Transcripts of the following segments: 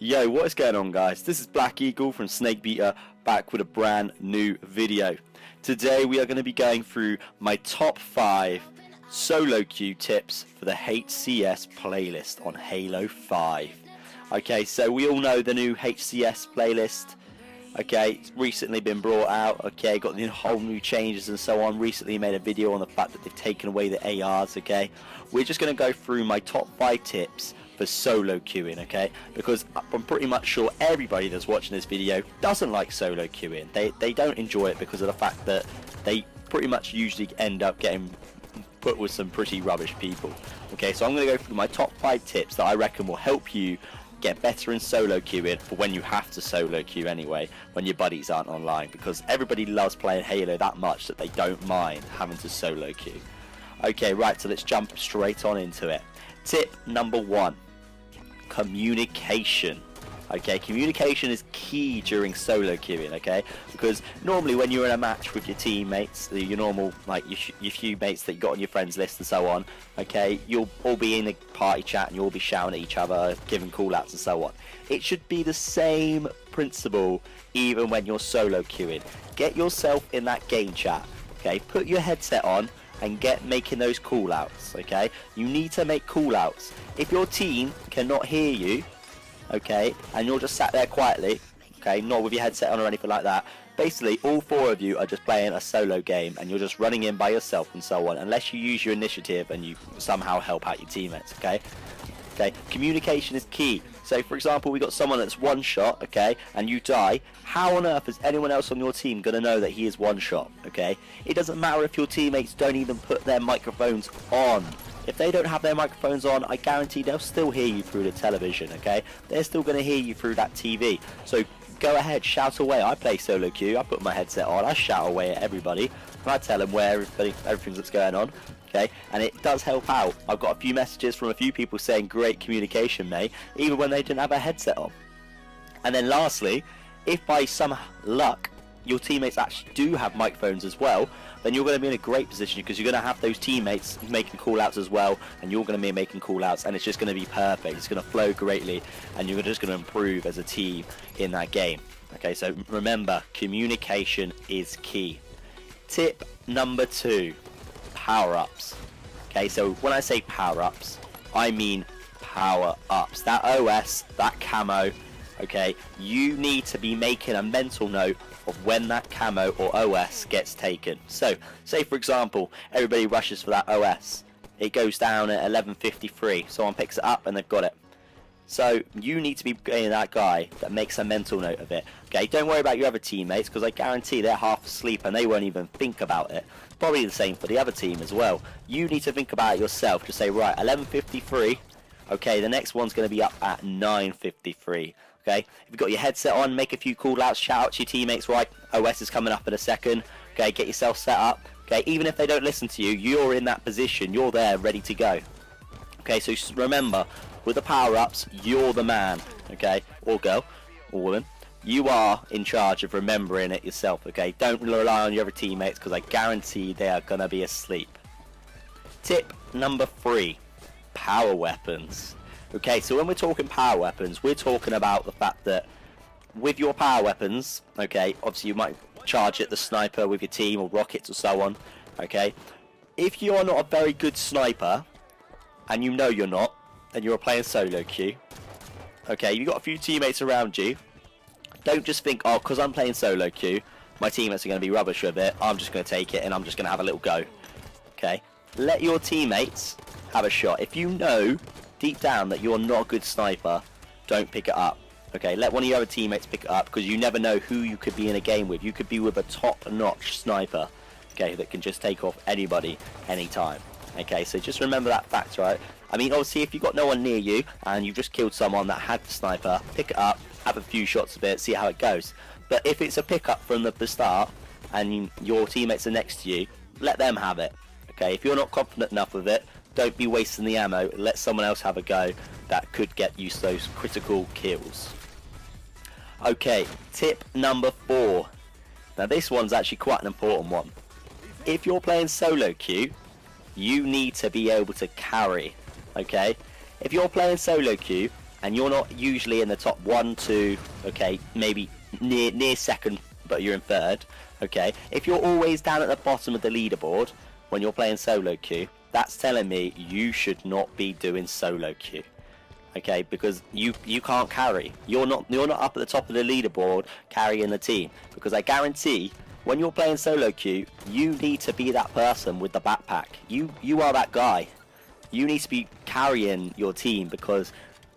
Yo, what is going on, guys? This is Black Eagle from Snakebeater, back with a brand new video. Today we are going to be going through my top 5 solo queue tips for the HCS playlist on Halo 5. Okay, so we all know the new HCS playlist. Okay, it's recently been brought out. Okay, got the whole new changes and so on. Recently made a video on the fact that they've taken away the ARs. Okay, we're just going to go through my top 5 tips for solo queuing, okay, because I'm pretty much sure everybody that's watching this video doesn't like solo queuing. They don't enjoy it because of the fact that they pretty much usually end up getting put with some pretty rubbish people. Okay, so I'm going to go through my top 5 tips that I reckon will help you get better in solo queuing for when you have to solo queue anyway, when your buddies aren't online, because everybody loves playing Halo that much that they don't mind having to solo queue. Okay, right, so let's jump straight on into it. Tip number 1. Communication. Okay, communication is key during solo queuing, okay, because normally when you're in a match with your teammates, your normal, like your few mates that you got on your friends list and so on, okay, you'll all be in a party chat and you'll all be shouting at each other, giving call outs and so on. It should be the same principle even when you're solo queuing. Get yourself in that game chat, okay, put your headset on and get making those call outs, okay. You need to make call outs. If your team cannot hear you, okay, and you're just sat there quietly, okay, not with your headset on or anything like that, basically all 4 of you are just playing a solo game and you're just running in by yourself and so on, unless you use your initiative and you somehow help out your teammates, okay. Okay, communication is key. So for example, we got someone that's one shot, okay, and you die. How on earth is anyone else on your team going to know that he is one shot, okay? It doesn't matter if your teammates don't even put their microphones on. If they don't have their microphones on, I guarantee they'll still hear you through the television, okay? They're still going to hear you through that TV. So go ahead, shout away. I play solo queue, I put my headset on, I shout away at everybody, and I tell them where everything's that's going on. Okay, and it does help out. I've got a few messages from a few people saying great communication, mate, even when they didn't have a headset on. And then lastly, if by some luck your teammates actually do have microphones as well, then you're going to be in a great position because you're going to have those teammates making call outs as well, and you're going to be making call outs, and it's just going to be perfect. It's going to flow greatly, and you're just going to improve as a team in that game. Okay, so remember, communication is key. Tip number 2. Power-ups. Okay, so when I say power-ups, I mean power-ups. That OS, that camo, okay, you need to be making a mental note of when that camo or OS gets taken. So, say for example, everybody rushes for that OS. It goes down at 11:53. Someone picks it up and they've got it. So you need to be being that guy that makes a mental note of it. Okay, don't worry about your other teammates because I guarantee they're half asleep and they won't even think about it. Probably the same for the other team as well. You need to think about it yourself. Just say, right, 11:53. Okay, the next one's going to be up at 9:53. Okay, if you've got your headset on, make a few call outs, shout out to your teammates, right, OS is coming up in a second. Okay, get yourself set up. Okay, even if they don't listen to you, you're in that position. You're there, ready to go. Okay, so remember, with the power-ups, you're the man, okay, or girl, or woman. You are in charge of remembering it yourself, okay? Don't rely on your other teammates because I guarantee they are going to be asleep. Tip number 3, power weapons. Okay, so when we're talking power weapons, we're talking about the fact that with your power weapons, okay, obviously you might charge at the sniper with your team or rockets or so on, okay? If you're not a very good sniper, and you know you're not, and you're playing solo queue, okay, you've got a few teammates around you, don't just think, oh, because I'm playing solo queue, my teammates are going to be rubbish with it, I'm just going to take it and I'm just going to have a little go. Okay, let your teammates have a shot. If you know deep down that you're not a good sniper, don't pick it up. Okay, let one of your other teammates pick it up because you never know who you could be in a game with. You could be with a top-notch sniper, okay, that can just take off anybody anytime. Okay, so just remember that fact, right? I mean, obviously, if you've got no one near you and you've just killed someone that had the sniper, pick it up, have a few shots of it, see how it goes. But if it's a pickup from the start and your teammates are next to you, let them have it. Okay, if you're not confident enough with it, don't be wasting the ammo. Let someone else have a go that could get you those critical kills. Okay, tip number 4. Now this one's actually quite an important one. If you're playing solo queue, you need to be able to carry. Okay, if you're playing solo queue and you're not usually in the top 1, 2, okay, maybe near second, but you're in third, okay, if you're always down at the bottom of the leaderboard when you're playing solo queue, that's telling me you should not be doing solo queue. Okay, because you can't carry. You're not up at the top of the leaderboard carrying the team, because I guarantee when you're playing solo queue, you need to be that person with the backpack. You are that guy. You need to be carrying your team, because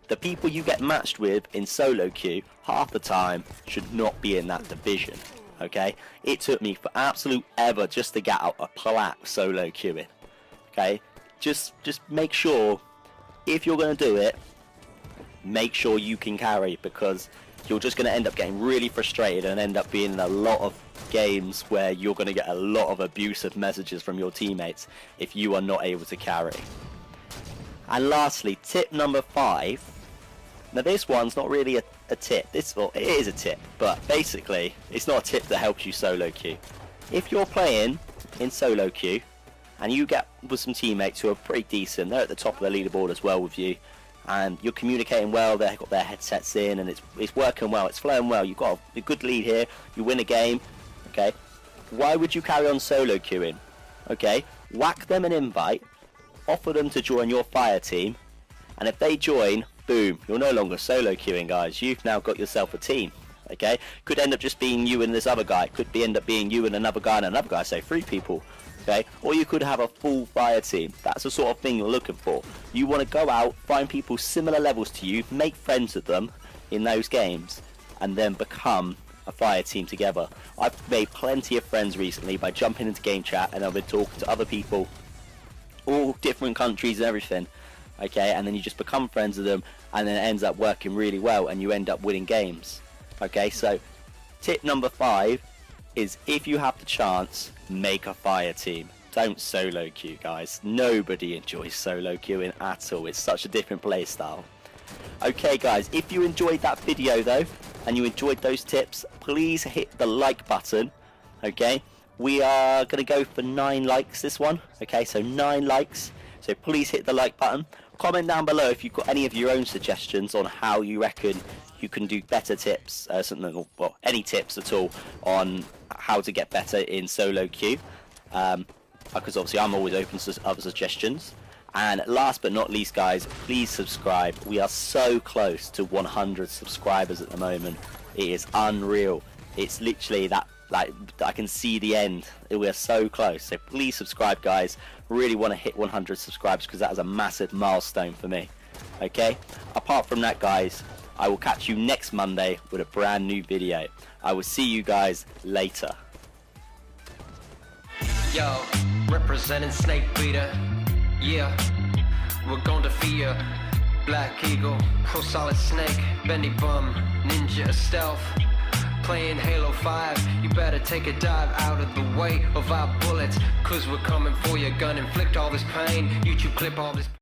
the people you get matched with in solo queue half the time should not be in that division. Okay, it took me for absolute ever just to get out a plat solo queuing. Okay, just make sure, if you're going to do it, make sure you can carry, because you're just going to end up getting really frustrated and end up being in a lot of games where you're going to get a lot of abusive messages from your teammates if you are not able to carry. And lastly, tip number 5. Now this one's not really a tip. Well, it is a tip, but basically it's not a tip that helps you solo queue. If you're playing in solo queue and you get with some teammates who are pretty decent, they're at the top of the leaderboard as well with you, and you're communicating well, they've got their headsets in and it's working well, it's flowing well, you've got a good lead here, you win a game, okay, why would you carry on solo queuing? Okay, whack them an invite, offer them to join your fire team, and if they join, boom, you're no longer solo queuing, guys. You've now got yourself a team. Okay, could end up just being you and this other guy, could end up being you and another guy, say 3 people. Okay, or you could have a full fire team. That's the sort of thing you're looking for. You want to go out, find people similar levels to you, make friends with them in those games, and then become a fire team together. I've made plenty of friends recently by jumping into game chat, and I've been talking to other people, all different countries and everything. Okay, and then you just become friends with them, and then it ends up working really well, and you end up winning games. Okay, so tip number 5 is, if you have the chance, make a fire team. Don't solo queue, guys. Nobody enjoys solo queuing at all. It's such a different play style. Okay guys, if you enjoyed that video though, and you enjoyed those tips, please hit the like button. Okay, we are going to go for 9 likes this one. Okay, so 9 likes. So please hit the like button. Comment down below if you've got any of your own suggestions on how you reckon you can do better tips, something, well, any tips at all on how to get better in solo queue. Because obviously I'm always open to other suggestions. And last but not least, guys, please subscribe. We are so close to 100 subscribers at the moment. It is unreal. It's literally that, like, I can see the end. We are so close. So please subscribe, guys. Really want to hit 100 subscribers, because that is a massive milestone for me. Okay? Apart from that, guys, I will catch you next Monday with a brand new video. I will see you guys later. Yo, representing Snake Beater. Yeah, we're going to defeat ya. Black Eagle, Pro Solid Snake, Bendy Bum, Ninja Stealth. Playing Halo 5, you better take a dive out of the way of our bullets, cause we're coming for your gun, inflict all this pain, YouTube clip all this